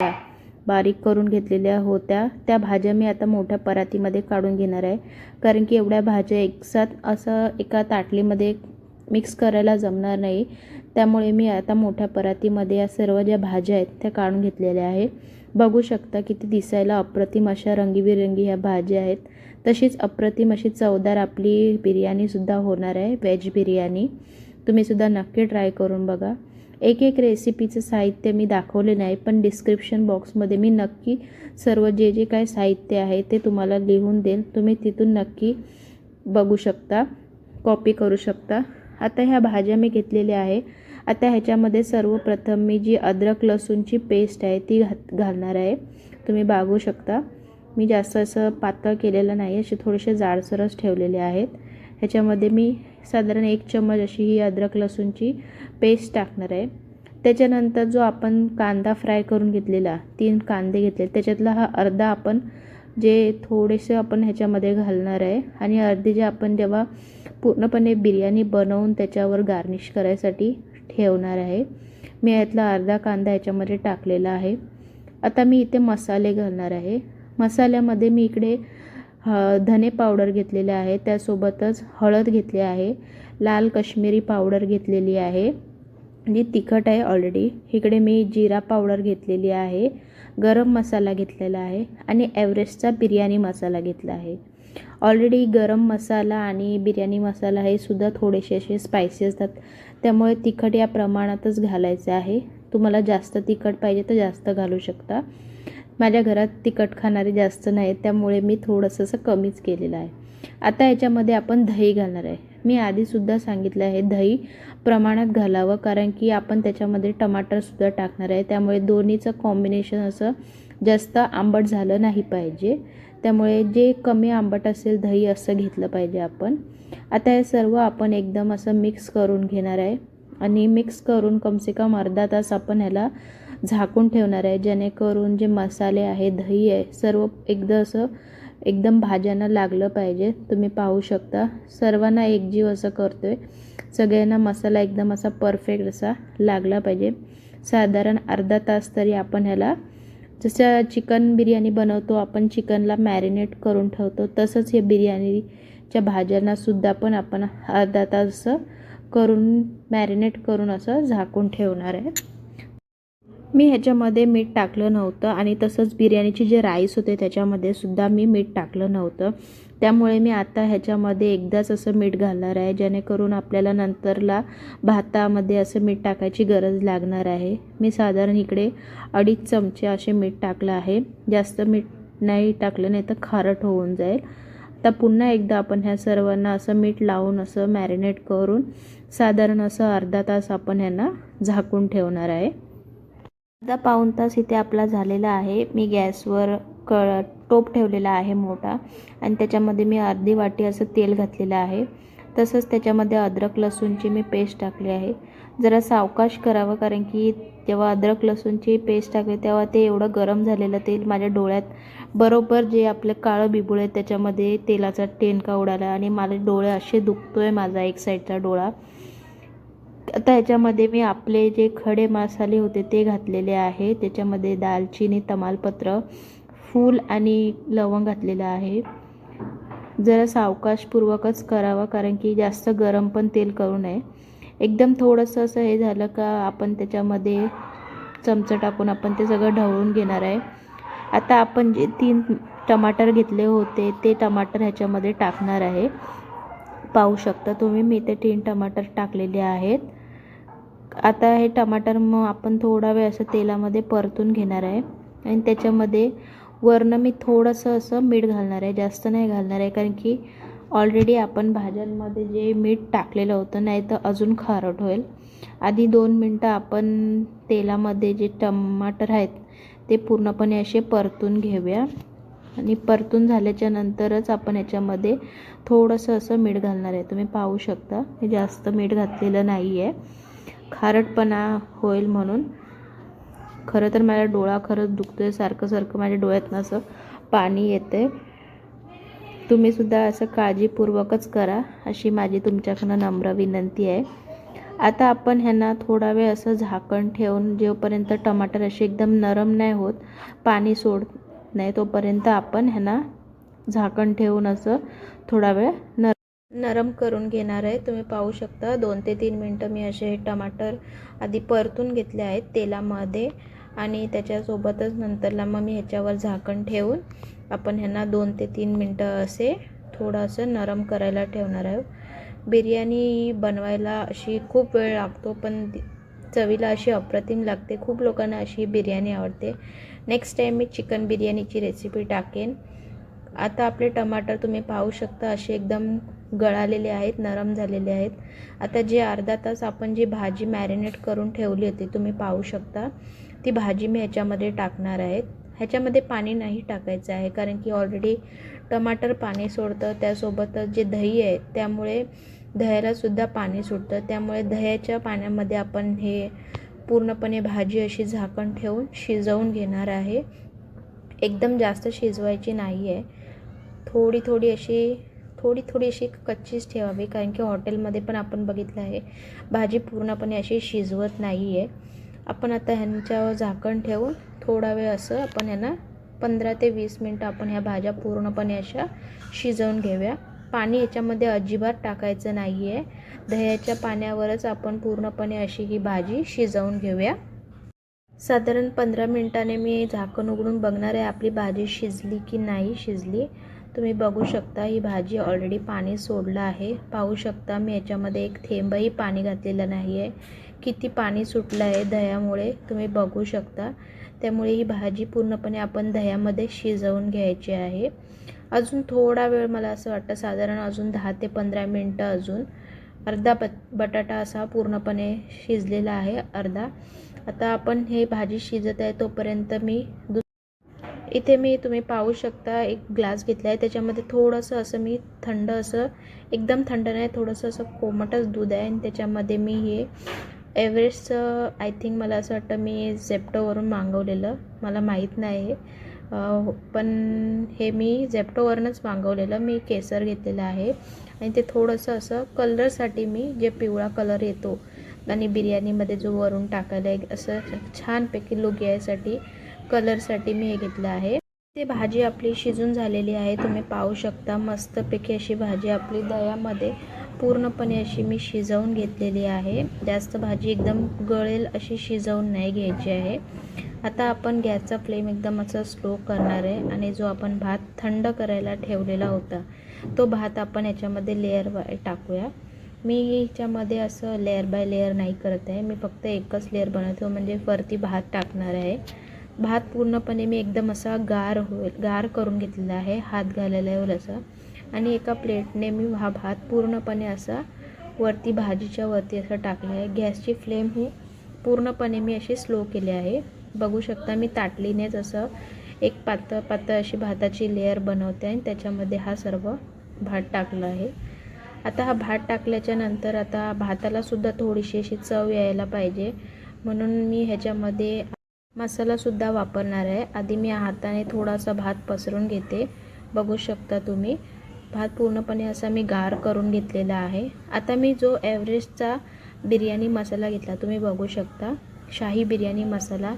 बारीक करून घेतलेल्या होत्या त्या भाज्या मी आता मोठ्या परातीमध्ये काढून घेणार आहे, कारण की एवढ्या भाज्या एकसाथ असं एका ताटलीमध्ये मिक्स करायला जमणार नाही. त्यामुळे मी आता मोठ्या परातीमध्ये या सर्व ज्या भाज्या आहेत त्या काढून घेतलेल्या आहे. बघू शकता किती दिसायला अप्रतिम अशा रंगीबिरंगी ह्या भाज्या आहेत. तशीच अप्रतिम अशी चवदार आपली बिर्याणीसुद्धा होणार आहे, व्हेज बिर्याणी. तुम्हीसुद्धा नक्की ट्राय करून बघा. एक एक रेसिपीचं साहित्य मी दाखवले नाही, पण डिस्क्रिप्शन बॉक्समध्ये मी नक्की सर्व जे जे काय साहित्य आहे ते तुम्हाला लिहून देईल. तुम्ही तिथून नक्की बघू शकता, कॉपी करू शकता. आता ह्या भाज्या मी घेतलेल्या आहे. आता ह्याच्यामध्ये सर्वप्रथम मी जी अद्रक लसूणची पेस्ट आहे ती घालणार आहे. तुम्ही बघू शकता मी जास्त असं पातळ केलेलं नाही, असे थोडेसे जाडसरच ठेवलेले आहेत. ह्याच्यामध्ये मी साधारण 1 चम्मच अशी ही अद्रक लसूणची पेस्ट टाकणार आहे. त्याच्यानंतर जो आपण कांदा फ्राय करून घेतलेला 3 कांदे घेतले त्याच्यातला हा अर्धा आपण जे थोडेसे आपण ह्याच्यामध्ये घालणार आहे आणि अर्धे जे आपण जेव्हा पूर्णपणे बिर्याणी बनवून त्याच्यावर गार्निश करायसाठी ठेवणार आहे. मी यातला अर्धा कांदा ह्याच्यामध्ये टाकलेला आहे. आता मी इथे मसाले घालणार आहे. मसाल्यामध्ये मी इकडे धने पावडर घेतलेले आहे, त्यासोबतच हळद घेतली आहे, लाल काश्मीरी पावडर घेतलेली आहे जी तिखट आहे ऑलरेडी. इकडे मी जिरा पावडर घेतलेली आहे, गरम मसाला घेतलेला आहे आणि एव्हरेस्टचा बिर्याणी मसाला घेतला आहे. ऑलरेडी गरम मसाला आणि बिर्याणी मसाला हे सुद्धा थोडेसे असे स्पायसी असतात, त्यामुळे तिखट या प्रमाणातच घालायचं आहे. तुम्हाला जास्त तिखट पाहिजे तर जास्त घालू शकता. माझ्या घरात तिखट खाणारे जास्त नाहीत, त्यामुळे मी थोडंसं असं कमीच केलेलं आहे. आता याच्यामध्ये आपण दही घालणार आहे. मी आधीसुद्धा सांगितलं आहे दही प्रमाणात घालावं, कारण की आपण त्याच्यामध्ये टमाटरसुद्धा टाकणार आहे, त्यामुळे दोन्हीचं कॉम्बिनेशन असं जास्त आंबट झालं नाही पाहिजे. त्यामुळे जे कमी आंबट असेल दही असं घेतलं पाहिजे आपण. आता हे सर्व आपण एकदम असं मिक्स करून घेणार आहे आणि मिक्स करून कमसे कम अर्धा तास आपण ह्याला झाकून ठेवणार आहे, जेणेकरून जे मसाले आहे दही आहे सर्व एकदम भाज्यांना लागलं पाहिजे. तुम्ही पाहू शकता सर्वांना एकजीव असं करतोय, सगळ्यांना मसाला एकदम असा परफेक्ट असा लागला पाहिजे. साधारण अर्धा तास तरी आपण ह्याला, जसं चिकन बिर्याणी बनवतो आपण चिकनला मॅरिनेट करून ठेवतो, तसंच हे बिर्याणीच्या भाज्यांना सुद्धा पण आपण अर्धा तास करून मॅरिनेट करून असं झाकून ठेवणार आहे. मी ह्याच्यामध्ये मीठ टाकलं नव्हतं आणि तसंच बिर्याणीचे जे राईस होते त्याच्यामध्ये सुद्धा मी मीठ टाकलं नव्हतं, त्यामुळे मी आता ह्याच्यामध्ये एकदाच असं मीठ घालणार आहे, जेणेकरून आपल्याला नंतरला भातामध्ये असं मीठ टाकायची गरज लागणार आहे. मी साधारण इकडे 2.5 चमचे असे मीठ टाकलं आहे. जास्त मीठ नाही टाकलं नाही तर खारट होऊन जाईल. आता पुन्हा एकदा आपण ह्या सर्वांना असं मीठ लावून असं मॅरिनेट करून साधारण असं अर्धा तास आपण ह्यांना झाकून ठेवणार आहे. अर्धा पाऊण तास इथे आपला झालेला आहे. मी गॅसवर टोप ठेवलेला आहे मोठा आणि त्याच्यामध्ये मी अर्धी वाटी असं तेल घातलेलं आहे. तसंच त्याच्यामध्ये अद्रक लसूणची मी पेस्ट टाकली आहे. जरा सावकाश करावं, कारण की जेव्हा अद्रक लसूणची पेस्ट टाकली तेव्हा ते एवढं गरम झालेलं तेल माझ्या डोळ्यात बरोबर जे आपलं काळं बिबुळ आहे त्याच्यामध्ये तेलाचा टेनका उडाला आणि माझे डोळे असे दुखतोय, माझा एक साईडचा डोळा. आता ह्याच्यामध्ये मी आपले जे खडे मसाले होते ते घातलेले आहे. त्याच्यामध्ये दालचिनी, तमालपत्र, फूल आणि लवंग घातलेलं आहे. जरा सावकाशपूर्वकच करावं, कारण की जास्त गरम पण तेल करू नये. एकदम थोडंसं असं हे झालं का आपण त्याच्यामध्ये चमचा टाकून आपण ते सगळं ढवळून घेणार आहे. आता आपण जे 3 टमाटर घेतले होते ते टमाटर ह्याच्यामध्ये टाकणार आहे. पाहू शकता तुम्ही मी ते 3 टमाटर टाकलेले आहेत. आता हे टमाटर मग आपण थोडा वेळ असं तेलामध्ये परतून घेणार आहे आणि त्याच्यामध्ये वरनं मी थोडंसं असं मीठ घालणार आहे, जास्त नाही घालणार आहे, कारण की ऑलरेडी आपण भाज्यांमध्ये जे मीठ टाकलेलं होतं, नाही तर अजून खारट होईल. आधी 2 मिनटं आपण तेलामध्ये जे टमाटर आहेत ते पूर्णपणे असे परतून घेऊया आणि परतून झाल्याच्या नंतरच आपण याच्यामध्ये थोडंसं असं मीठ घालणार आहे. तुम्ही पाहू शकता हे जास्त मीठ घातलेलं नाही आहे, खारटपणा होईल म्हणून. खरं तर माझा डोळा खरंच दुखतोय, सारखं माझ्या डोळ्यातनं असं पाणी येते. तुम्हीसुद्धा असं काळजीपूर्वकच करा, अशी माझी तुमच्याकडनं नम्र विनंती आहे. आता आपण ह्यांना थोडा वेळ असं झाकण ठेवून जोपर्यंत टमाटर असे एकदम नरम नाही होत, पाणी सोड नाही, तोपर्यंत आपण ह्यांना झाकण ठेवून असं थोडा वेळ नरम करून घेणार आहे। तुम्ही पाहू शकता 2 ते 3 मिनटं मी असे टमाटर आधी परतून घेतले आहेत तेलामध्ये आणि त्याच्यासोबतच नंतरला मग मी ह्याच्यावर झाकण ठेवून आपण ह्यांना 2 ते 3 मिनटं असे थोडंसं नरम करायला ठेवणार आहे। बिर्याणी बनवायला अशी खूप वेळ लागतो, पण चवीला अशी अप्रतिम लागते। खूप लोकांना अशी बिर्याणी आवडते। नेक्स्ट टाइम मी चिकन बिर्याणीची रेसिपी टाकेन। आता आपले टमाटर तुम्ही पाहू शकता असे एकदम गळालेले आहेत, नरम झालेले आहेत। आता जे अर्धा तास आपण जी भाजी मॅरिनेट करून ठेवली होती तुम्ही पाहू शकता, ती भाजी मी ह्याच्यामध्ये टाकणार आहे। ह्याच्यामध्ये पाणी नाही टाकायचं आहे, कारण की ऑलरेडी टमाटर पाणी सोडतं, त्यासोबतच जे दही आहे त्यामुळे दह्याला सुद्धा पाणी सुटतं, त्यामुळे दह्याच्या पाण्यामध्ये आपण हे पूर्णपणे भाजी अशी झाकण ठेवून शिजवून घेणार आहे। एकदम जास्त शिजवायची नाही आहे, थोडी थोडी अशी कच्चीच ठेवावी, कारण की हॉटेलमध्ये पण आपण बघितलं आहे भाजी पूर्णपणे अशी शिजवत नाही आहे। आपण आता ह्यांच्यावर झाकण ठेवून थोडा वेळ असं आपण ह्यांना 15 ते 20 मिनटं आपण ह्या भाज्या पूर्णपणे अशा शिजवून घेऊया। पाणी ह्याच्यामध्ये अजिबात टाकायचं नाही आहे, दह्याच्या पाण्यावरच आपण पूर्णपणे अशी ही भाजी शिजवून घेऊया। साधारण 15 मिनिटांनी मी झाकण उघडून बघणार आहे आपली भाजी शिजली की नाही शिजली। तुम्ही बघू शकता ही भाजी ऑलरेडी पाणी सोडलं आहे, पाहू शकता मी याच्यामध्ये एक थेंबही पाणी घातलेलं नाही आहे। किती पाणी सुटलं आहे दह्यामुळे तुम्ही बघू शकता, त्यामुळे ही भाजी पूर्णपणे आपण दह्यामध्ये शिजवून घ्यायची आहे। अजून थोडा वेळ मला असं वाटतं, साधारण अजून 10 ते 15 मिनटं, अजून अर्धा बटाटा असा पूर्णपणे शिजलेला आहे, अर्धा। आता आपण हे भाजी शिजत आहे तोपर्यंत इथे मी तुम्ही पाहू शकता एक ग्लास घेतला आहे, त्याच्यामध्ये थोडंसं असं मी थंड असं, एकदम थंड नाही, थोडंसं असं कोमटच दूध आहे आणि त्याच्यामध्ये मी हे एव्हरेस्टचं आय थिंक मला असं वाटतं मी झेप्टोवरून मागवलेलं, मला माहीत नाही पण हे मी झेप्टोवरूनच मागवलेलं। मी केसर घेतलेलं आहे आणि ते थोडंसं असं कलरसाठी मी जे पिवळा कलर येतो आणि बिर्याणीमध्ये जो वरून टाकायला एक असं छानपैकी लुक यायसाठी कलरसाठी मी हे घेतलं आहे। ते भाजी आपली शिजून झालेली आहे, तुम्ही पाहू शकता मस्तपैकी अशी भाजी आपली दह्यामध्ये पूर्णपणे अशी मी शिजवून घेतलेली आहे। जास्त भाजी एकदम गळेल अशी शिजवून नाही घ्यायची आहे। आता आपण गॅसचा फ्लेम एकदम असं स्लो करणार आहे आणि जो आपण भात थंड करायला ठेवलेला होता तो भात आपण याच्यामध्ये लेयर बाय टाकूया। मी ह्याच्यामध्ये असं लेयर बाय लेयर नाही करत आहे, मी फक्त एकच लेयर बनवतो, म्हणजे वरती भात टाकणार आहे। भात पूर्णपणे मी एकदम असा गार करून घेतलेला आहे, हात घालायला येईल असा, आणि एका प्लेटने मी हा भात पूर्णपणे असा वरती भाजीच्या वरती असं टाकलं आहे। गॅसची फ्लेम ही पूर्णपणे मी अशी स्लो केली आहे, बघू शकता मी ताटलीनेच असं एक पातळ अशी भाताची लेयर बनवते आणि त्याच्यामध्ये हा सर्व भात टाकला आहे। आता हा भात टाकल्याच्या नंतर आता भाताला सुद्धा थोडीशी अशी चव यायला पाहिजे, म्हणून मी ह्याच्यामध्ये मसाला सुद्धा वापरणार आहे। आधी मी हाताने थोडासा भात पसरून घेते, बघू शकता तुम्ही भात पूर्णपणे असा मी गार करून घेतलेला आहे। आता मी जो एव्हरेस्टचा बिर्याणी मसाला घेतला तुम्ही बघू शकता, शाही बिर्याणी मसाला,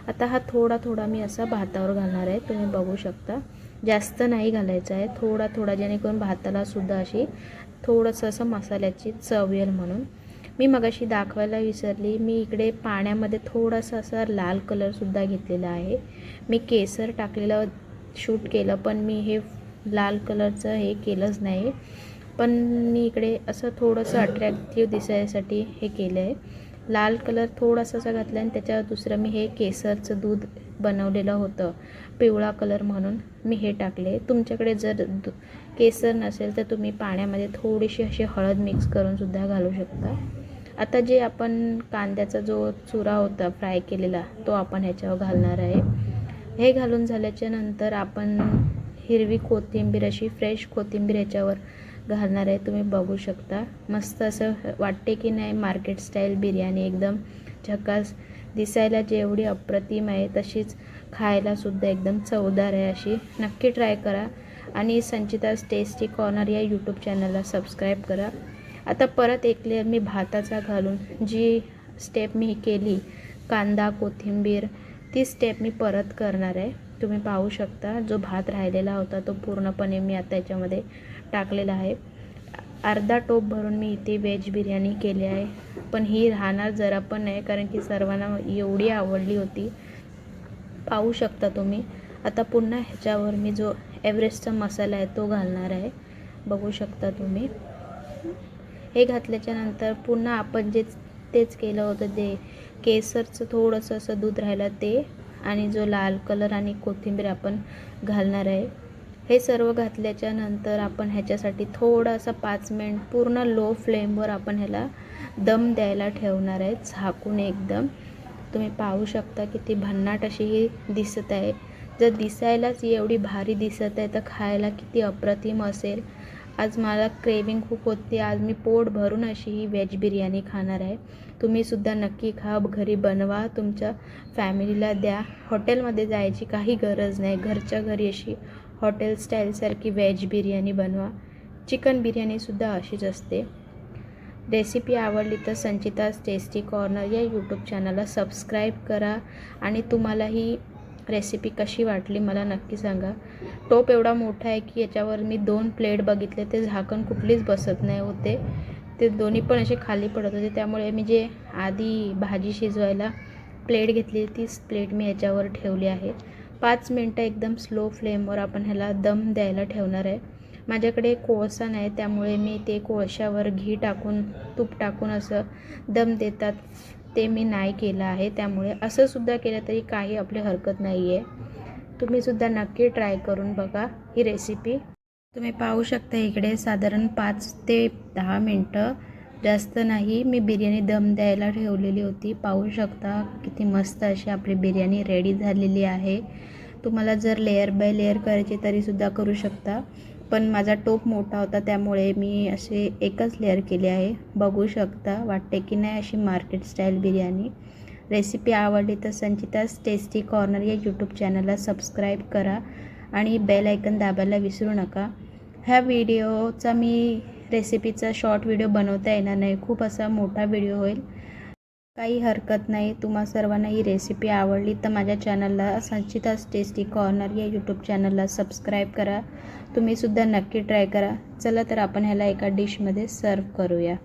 आता हा थोडा मी असा भातावर घालणार आहे, तुम्ही बघू शकता। जास्त नाही घालायचा आहे, थोडा जेणेकरून भाताला सुद्धा अशी थोडंसं असं मसाल्याची चव येईल म्हणून। मी मगाशी दाखवायला विसरली, मी इकडे पाण्यामध्ये थोडासा असा लाल कलरसुद्धा घेतलेला आहे। मी केसर टाकलेलं शूट केलं, पण मी हे लाल कलरचं हे केलंच नाही, पण मी इकडे असं थोडंसं अट्रॅक्टिव्ह दिसायसाठी हे केलं आहे। लाल कलर थोडासा असा घातला आणि त्याच्यावर दुसरं मी हे केसरचं दूध बनवलेलं होतं पिवळा कलर म्हणून मी हे टाकले। तुमच्याकडे जर केसर नसेल तर तुम्ही पाण्यामध्ये थोडीशी अशी हळद मिक्स करून सुद्धा घालू शकता। आता जे आपण कांद्याचा जो चुरा होता फ्राय केलेला तो आपण ह्याच्यावर घालणार आहे। हे घालून झाल्याच्या नंतर आपण हिरवी कोथिंबीर अशी फ्रेश कोथिंबीर ह्याच्यावर घालणार आहे, तुम्ही बघू शकता। मस्त असं वाटते की नाही मार्केट स्टाईल बिर्याणी, एकदम झकास, दिसायला जेवढी अप्रतिम आहे तशीच खायला सुद्धा एकदम चवदार आहे अशी। नक्की ट्राय करा आणि संचिताज टेस्टी कॉर्नर या यूट्यूब चॅनलला सबस्क्राईब करा। आता परत एक लेअर मी भाताचा घालून जी स्टेप मी केली कांदा कोथिंबीर ती स्टेप मी परत करणार आहे. तुम्ही पाहू शकता जो भात राहिलेला होता तो पूर्णपणे मी आता याच्यामध्ये टाकलेला आहे. अर्धा टोप भरून मी इथे व्हेज बिर्याणी केली आहे, पण ही राहणार जरा पण नाही कारण की सर्वांना एवढी आवडली होती. पाहू शकता तुम्ही. आता पुन्हा ह्याच्यावर मी जो एव्हरेस्टचा मसाला आहे तो घालणार आहे. बघू शकता तुम्ही. हे घातल्याच्या नंतर पुन्हा आपण तेच केलं होतं ते केसरचं थोडंसं असं दूध राहिलं ते आणि जो लाल कलर आणि कोथिंबीर आपण घालणार आहे. हे सर्व घातल्याच्या नंतर आपण ह्याच्यासाठी थोडासा 5 मिनिट पूर्ण लो फ्लेमवर आपण ह्याला दम द्यायला ठेवणार आहे झाकून एकदम. तुम्ही पाहू शकता किती भन्नाट अशी ही दिसत आहे. जर दिसायलाच एवढी भारी दिसत आहे तर खायला किती अप्रतिम असेल. आज मला क्रेविंग खूप होती. आज मी पोट भरून अशी ही व्हेज बिर्याणी खाणार आहे. तुम्हीसुद्धा नक्की खा, घरी बनवा, तुमच्या फॅमिलीला द्या. हॉटेलमध्ये जायची काही गरज नाही. घरच्या घरी अशी हॉटेल स्टाईलसारखी व्हेज बिर्याणी बनवा. चिकन बिर्याणीसुद्धा अशीच असते. रेसिपी आवडली तर संचिताज टेस्टी कॉर्नर या यूट्यूब चॅनलला सबस्क्राईब करा आणि तुम्हाला ही रेसिपी कशी वाटली मला नक्की सांगा. टोप एवढा मोठा आहे की याच्यावर मी 2 प्लेट बघितले, ते झाकण कुठलीच बसत नाही होते. ते दोन्ही पण असे खाली पडत होते. त्यामुळे मी जे आधी भाजी शिजवायला प्लेट घेतली तीच प्लेट मी याच्यावर ठेवली आहे. 5 मिनटं एकदम स्लो फ्लेमवर आपण ह्याला दम द्यायला ठेवणार आहे. माझ्याकडे कोळसा नाही त्यामुळे मी ते कोळशावर घी टाकून तूप टाकून असं दम देतात ते मी नाही केलं आहे. त्यामुळे असं सुद्धा केलं तरी काही आपली हरकत नाही आहे. तुम्हीसुद्धा नक्की ट्राय करून बघा ही रेसिपी. तुम्ही पाहू शकता इकडे साधारण 5 ते 10 मिनटं जास्त नाही मी बिर्याणी दम द्यायला ठेवलेली होती. पाहू शकता किती मस्त अशी आपली बिर्याणी रेडी झालेली आहे. तुम्हाला जर लेअर बाय लेअर करायची तरीसुद्धा करू शकता, पण माझा टोप मोठा होता त्यामुळे मी असे एकच लेअर केले आहे. बघू शकता वाटते की नाही अशी मार्केट स्टाईल बिर्याणी. रेसिपी आवडली तर संचिताज टेस्टी कॉर्नर या यूट्यूब चॅनलला सबस्क्राईब करा आणि बेल आयकन दाबायला विसरू नका. ह्या व्हिडिओचा मी रेसिपीचा शॉर्ट व्हिडिओ बनवता येणार नाही, खूप असा मोठा व्हिडिओ होईल. काही हरकत नाही. तुम्हा सर्वांना ही रेसिपी आवडली तर माझ्या चॅनलला संचिताज टेस्टी कॉर्नर या यूट्यूब चॅनलला सबस्क्राईब करा. तुम्हीसुद्धा नक्की ट्राय करा. चला तर आपण ह्याला एका डिशमध्ये सर्व करूया.